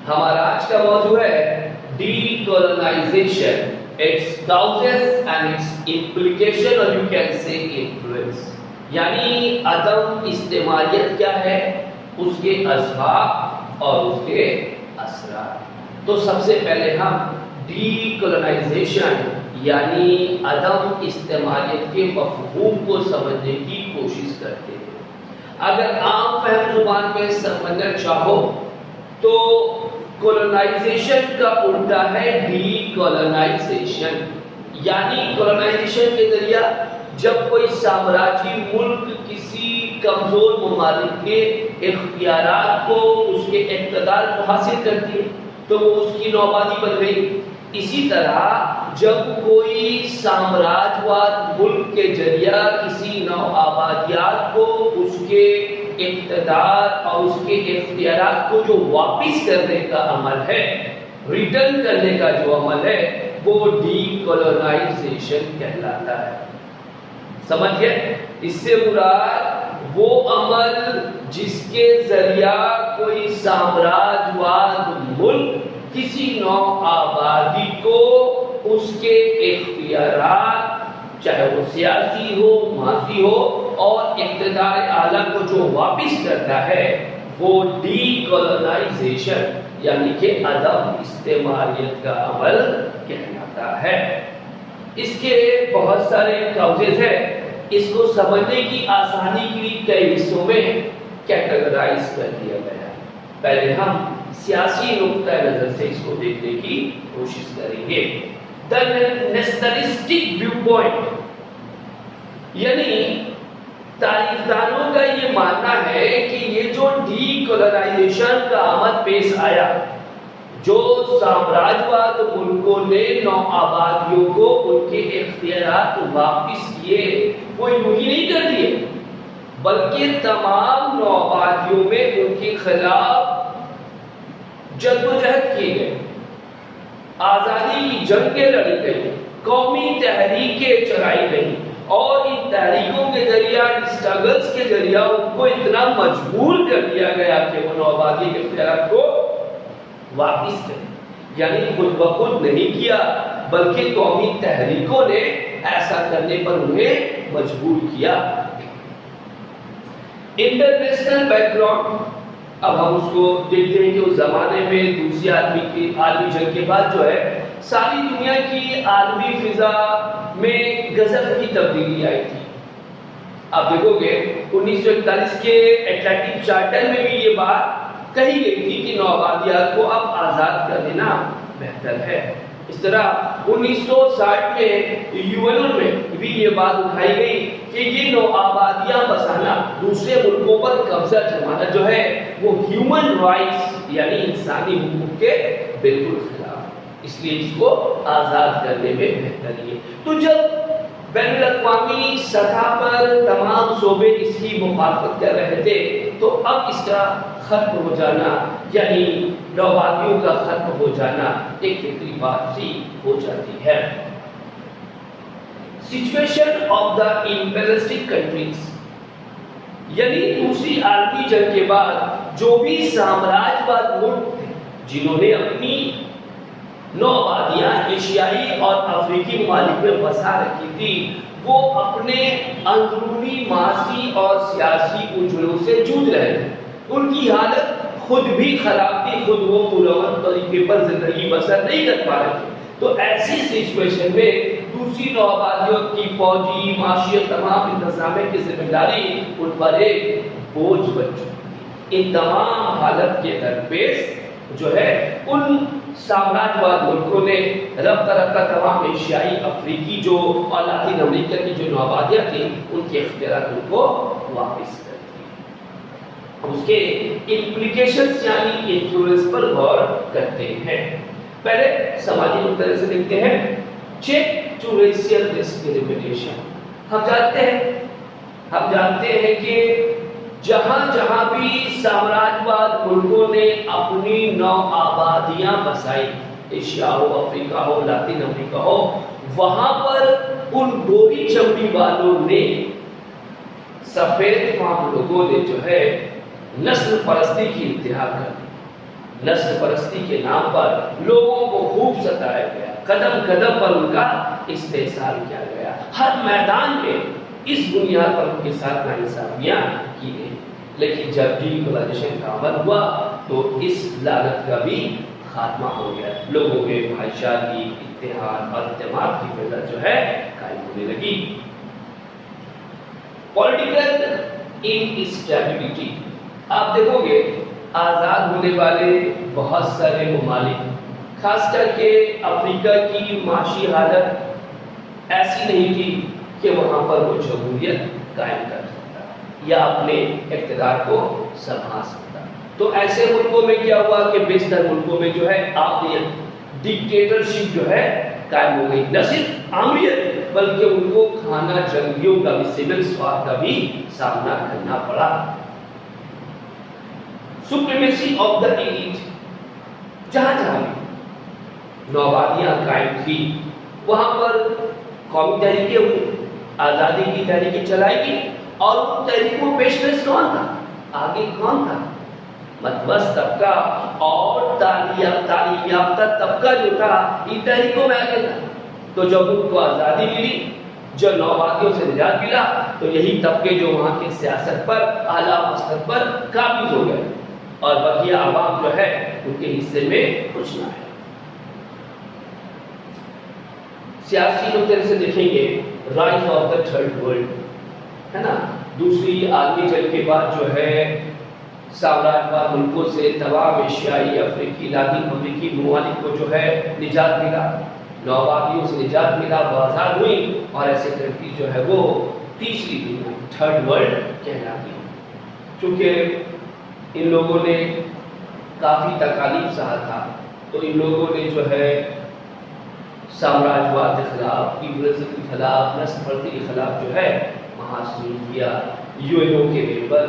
ہمارا آج کا موضوع ہے decolonization, its causes and its implication, اور یو کین سے انفلوئنس، یعنی عدم استعمالیت کیا ہے، اس کے اسباب اور اس کے اثرات۔ تو سب سے پہلے ہم ڈی کولونائزیشن یعنی عدم استعمالیت کے مفہوم کو سمجھنے کی کوشش کرتے ہیں۔ اگر عام فہم زبان میں سمجھنا چاہو تو کولونائزیشن کا الٹا ہے ڈی کولونائزیشن، یعنی کولونائزیشن کے ذریعہ جب کوئی سامراجی ملک کسی کمزور ممالک کے اختیارات کو، اس کے اقتدار کو حاصل کرتی ہے تو وہ اس کی نوآبادی بن گئی۔ اسی طرح جب کوئی سامراجواد ملک کے ذریعہ کسی نوآبادیات کو، اس کے اقتدار اور اس کے اختیارات کو جو واپس کرنے کا عمل ہے، ریٹرن کرنے کا جو عمل ہے، وہ ڈی کولونائزیشن کہلاتا ہے۔ سمجھئے؟ اس سے مراد وہ عمل جس کے ذریعہ کوئی سامراجواد ملک کسی نو آبادی کو اس کے اختیارات، چاہے وہ سیاسی ہو، معاشی ہو، اور اقتدار اعلیٰ کو جو واپس کرتا ہے، وہ ڈی کولونائزیشن یعنی کہ عدم استعمالیت کا عمل کہلاتا ہے۔ اس کے بہت سارے کاؤزز ہیں، اس کو سمجھنے کی آسانی کے لیے کئی حصوں میں کیٹیگرائز کر دیا گیا ہے۔ پہلے ہم سیاسی نقطہ نظر سے اس کو دیکھنے کی کوشش کریں گے۔ The nationalistic viewpoint، یعنی تاریخ دانوں کا یہ ماننا ہے کہ یہ جو ڈی کولونائزیشن کا عمل پیش آیا، جو سامراجواد ملکوں نے نو آبادیوں کو ان کے اختیارات واپس کیے، وہ یوں ہی نہیں کر دیے، بلکہ تمام نو آبادیوں میں ان کے خلاف جدوجہد کی گئی، آزادی کی جنگیں لڑی گئی، قومی تحریکیں چلائی گئی، اور ان تحریکوں کے ذریعہ، اسٹرگلز کے ذریعہ ان کو اتنا مجبور کر دیا گیا کہ وہ نو آبادی کے اختیارات کو واپس کریں۔ یعنی خود بخود نہیں کیا، بلکہ قومی تحریکوں نے ایسا کرنے پر انہیں مجبور کیا۔ انٹرنیشنل بیک گراؤنڈ، اب ہم اس کو دیکھتے ہیں کہ اس زمانے میں دوسری عالمی جنگ کے بعد جو ہے ساری دنیا کی عالمی فضا میں غضب کی تبدیلی آئی تھی۔ آپ دیکھو گے 1941 کے اٹلانٹک چارٹر میں بھی یہ بات کہی گئی تھی کہ نو آبادیات کو اب آزاد کر دینا بہتر ہے۔ اس طرح 1960 میں یونین میں بھی یہ بات اٹھائی گئی کہ یہ نو آبادیاں بسانا، دوسرے ملکوں پر قبضہ جمانا جو ہے وہ ہیومن رائٹس یعنی انسانی حقوق کے بالکل خلاف، اس لیے اس کو آزاد کرنے میں بہتری ہے۔ تو جب بین الاقوامی سطح پر تمام صوبے اس کی مخالفت کر رہے تھے، تو اب اس کا ختم ہو جانا، یعنی نوآبادیوں کا ختم ہو جانا ایک فطری بات سی ہو جاتی ہے۔ Situation of the imperialistic countries, یعنی دوسری عالمی جنگ کے بعد جو بھی سامراجواد ملک تھے جنہوں نے اپنی نو آبادیاں ایشیائی اور افریقی ممالک میں بسا رکھی تھی، وہ اپنے اندرونی معاشی اور سیاسی الجھنوں سے جوجھ رہے تھے۔ ان کی حالت خود بھی خراب تھی، خود وہ پرامن طریقے پر زندگی بسر نہیں کر پا رہے تھے۔ تو ایسی سچویشن میں دوسری نو آبادیوں کی فوجی، معاشی اور تمام انتظامیہ کی ذمہ داری ان پر ایک بوجھ بن چکی۔ ان تمام حالت کے درپیش جو ہے ان سامراجواد ملکوں نے رفتہ رفتہ تمام ایشیائی، افریقی جو اور لاطین امریکہ کی جو نو آبادیاں تھیں ان کے اختیارات ان کو واپس کر دی۔ اس کے امپلیکیشنز یعنی انفلوئنس پر غور کرتے ہیں۔ پہلے سماجی نقطہ سے دیکھتے ہیں، چیک ٹو ریشیل ڈسکریمنیشن۔ ہم جانتے ہیں کہ جہاں جہاں بھی سامراجواد ملکوں نے اپنی نو آبادیاں بسائی، ایشیا ہو، افریقہ ہو، لاطین امریکہ ہو، وہاں پر ان گوری چمڑی والوں نے، سفید فام لوگوں نے جو ہے نسل پرستی کی انتہا کر دی۔ نسل پرستی کے نام پر لوگوں کو خوب ستایا گیا، قدم قدم پر ان کا استحصال کیا گیا، ہر میدان میں اس بنیاد پر ان کے ساتھ ناانصافیاں کی گئی۔ لیکن جب ڈی کولائزیشن کا عمل ہوا تو اس لعنت کا بھی خاتمہ ہو گیا، لوگوں میں بھائی چارگی، اتحاد اور اعتماد کی فضا جو ہے قائم ہونے لگی۔ پولیٹیکل انسٹیبلٹی، آپ دیکھو گے آزاد ہونے والے بہت سارے ممالک، خاص کر کے افریقہ کی معاشی حالت ایسی نہیں تھی کہ وہاں پر وہ جمہوریت قائم کر سکتا یا اپنے اقتدار کو سنبھال سکتا۔ تو ایسے ملکوں میں کیا ہوا کہ بیشتر ملکوں میں جو ہے آمریت، ڈکٹیٹرشپ جو ہے قائم ہو گئی، نہ صرف آمریت بلکہ ان کو کھانا جنگیوں کا بھی، سول وار کا بھی سامنا کرنا پڑا۔ سپریمیسی آف دا ایلیٹ، جہاں جہاں بھی نوآبادیاں قائم تھی وہاں پر قومی تحریکیں ہوئی، آزادی کی تحریکیں چلائی گئی، اور ان تحریکوں پیشکش کون تھا؟ آگے کون تھا؟ مدھوسط طبقہ اور تعلیم یافتہ طبقہ جو تھا ان تحریکوں میں آگے تھا۔ تو جب ان کو آزادی ملی، جو نوآبادیوں سے نجات ملا، تو یہی طبقے جو وہاں کی سیاست پر، اعلیٰ مسلط پر قابض ہو گئے، اور بقیہ عوام جو ہے ان کے حصے میں کچھ نہ ہے۔ سیاسی نقطے سے دیکھیں گے، rise of the third world ہے نا، دوسری عالمی جنگ کے بعد جو ہے سامراجواد ملکوں سے تمام ایشیائی، افریقی، لاطین امریکی ممالک کو جو ہے نجات ملا، نوآبادیوں سے نجات ملا، وہ آزاد ہوئی، اور ایسے کنٹریز جو ہے وہ تیسری دنیا، تھرڈ ورلڈ کہلاتی ہیں۔ چونکہ ان لوگوں نے کافی تکالیف سہا تھا، تو ان لوگوں نے جو ہے سامراجواد کے خلاف، فیوڈلزم کے خلاف، نسل پرستی کے خلاف جو ہے محاصرہ کیا۔ یو این او کے ممبر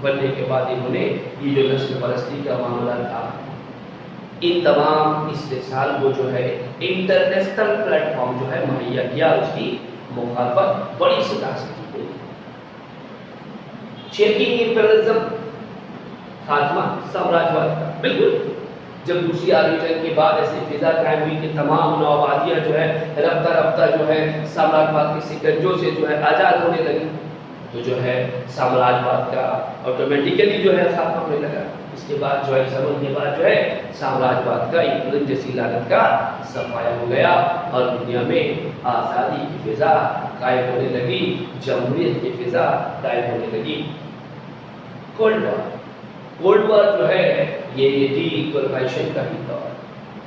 بننے کے بعد انہوں نے یہ جو نسل پرستی کا معاملہ تھا، ان تمام استحصال کو جو ہے انٹرنیشنل پلیٹ فارم جو ہے مہیا کیا، اس کی مخالفت بڑی سطح سے کی گئی۔ چیکنگ امپیریلزم، خاتمہ سامراجواد کا، بالکل جب دوسری عالمی جنگ کے بعد ایسی فضا قائم ہوئی کہ تمام نوآبادیاں جو ہے رفتہ رفتہ جو ہے سامراجواد کے سکنجوں سے جو ہے آزاد ہونے لگی، تو جو ہے سامراجواد کا آٹومیٹیکلی جو ہے خاتمہ ہونے لگا۔ اس کے بعد جو ہے زمن کے بعد جو ہے سامراجواد کا ایک جیسی لعنت کا صفایا ہو گیا، اور دنیا میں آزادی کی فضا قائم ہونے لگی، جمہوریت کی فضا قائم ہونے لگی۔ کولڈ وار، کولڈ وار جو ہے یہ ڈی کولائزیشن کا ہی دور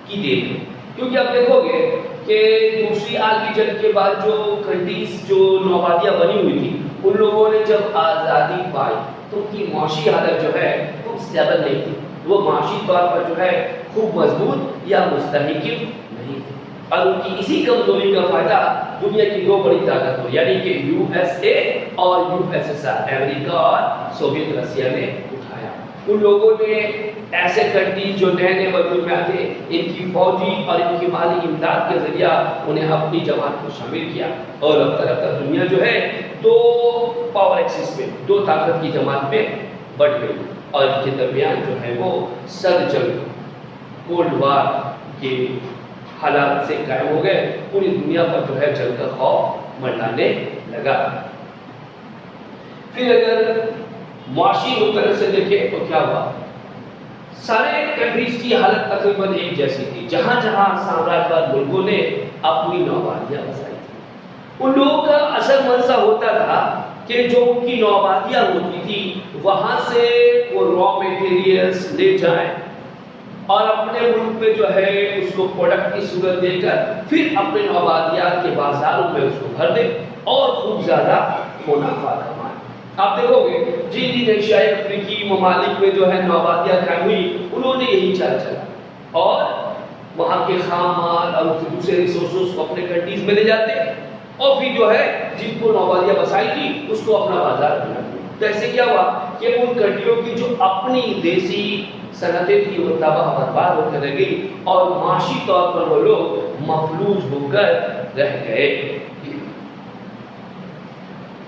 کی دیر ہے، کیونکہ آپ دیکھو گے کہ دوسری عالمی جنگ کے بعد جو کنٹریز جو نوآبادیاں بنی ہوئی تھی، ان لوگوں نے جب آزادی پائی تو ان کی معاشی حالت جو ہے وہ اسٹیبل نہیں تھی، وہ معاشی طور پر جو ہے خوب مضبوط یا مستحکم نہیں تھی، اور ان کی اسی کمزوری کا فائدہ دنیا کی دو بڑی طاقتوں یعنی کہ یو ایس اے اور یو ایس ایس آر، امریکہ اور سوویت رشیا نے اٹھایا۔ ان لوگوں نے ایسے کنٹریز جو نئے نئے وجود میں آتے، ان کی فوجی اور ان کی مالی امداد کے ذریعہ انہیں اپنی جماعت کو شامل کیا، اور اب تک دنیا جو ہے دو پاور ایکسس میں، دو طاقت کی جماعت میں بٹ گئی، اور ان کے درمیان جو ہے وہ سرد جنگ، کولڈ وار کے حالات سے قائم ہو گئے، پوری دنیا پر جو ہے جنگ کا خوف منڈلانے لگا۔ پھر اگر معاشی نقطے سے دیکھیں تو کیا ہوا، سارے کنٹریز کی حالت تقریباً ایک جیسی تھی، جہاں جہاں سامراجواد ملکوں نے اپنی نوآبادیاں بسائی تھی، ان لوگوں کا اصل منشا ہوتا تھا کہ جو ان کی نوآبادیاں ہوتی تھی وہاں سے وہ را میٹیریلز لے جائیں اور اپنے ملک میں جو ہے اس کو پروڈکٹ کی صورت دے کر پھر اپنے نوآبادیات کے بازاروں میں اس کو بھر دیں اور خوب زیادہ منافع کمائیں۔ آپ دیکھو گے جن جن ایشیائی افریقی ممالک میں جو ہے نوآبادیاں قائم ہوئی، انہوں نے یہی چال چلا، اور وہاں کے خام مال اور دوسرے ریسورسز کو اپنے کنٹریز میں لے جاتے، اور پھر جو ہے جن کو نوآبادیاں بسائی تھی اس کو اپنا بازار بنا دیا۔ تو ایسے کیا ہوا کہ ان کنٹریوں کی جو اپنی دیسی صنعتیں تھی وہ تباہ برباد ہونے لگی، اور معاشی طور پر وہ لوگ مفلوج ہو کر رہ گئے۔